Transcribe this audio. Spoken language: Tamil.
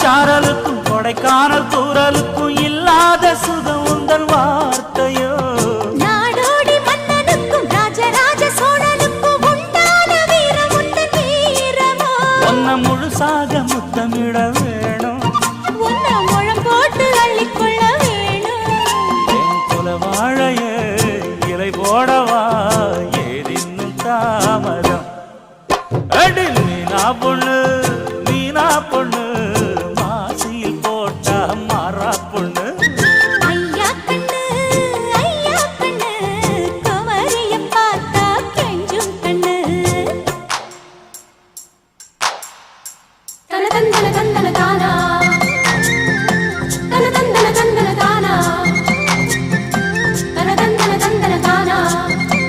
சாரலுக்கும் கொடைக்கானல் தூரலுக்கும் இல்லாத சுகம் உந்தன் வார்த்தையோ. நாடோடி மன்னனுக்கும் ராஜராஜ சோழனுக்கும் உண்டான வீரம் உந்தன் வீரமோ. உன்னை முழுசாக முத்தமிட வேணும், உன்னை முழம் போட்டு அள்ளிக்கொள்ள வேணும். என் குல வாழைய இலை போடவா ஏதின்னும் தாமதம். அடி மீனா பொண்ணு மீனா பொண்ணு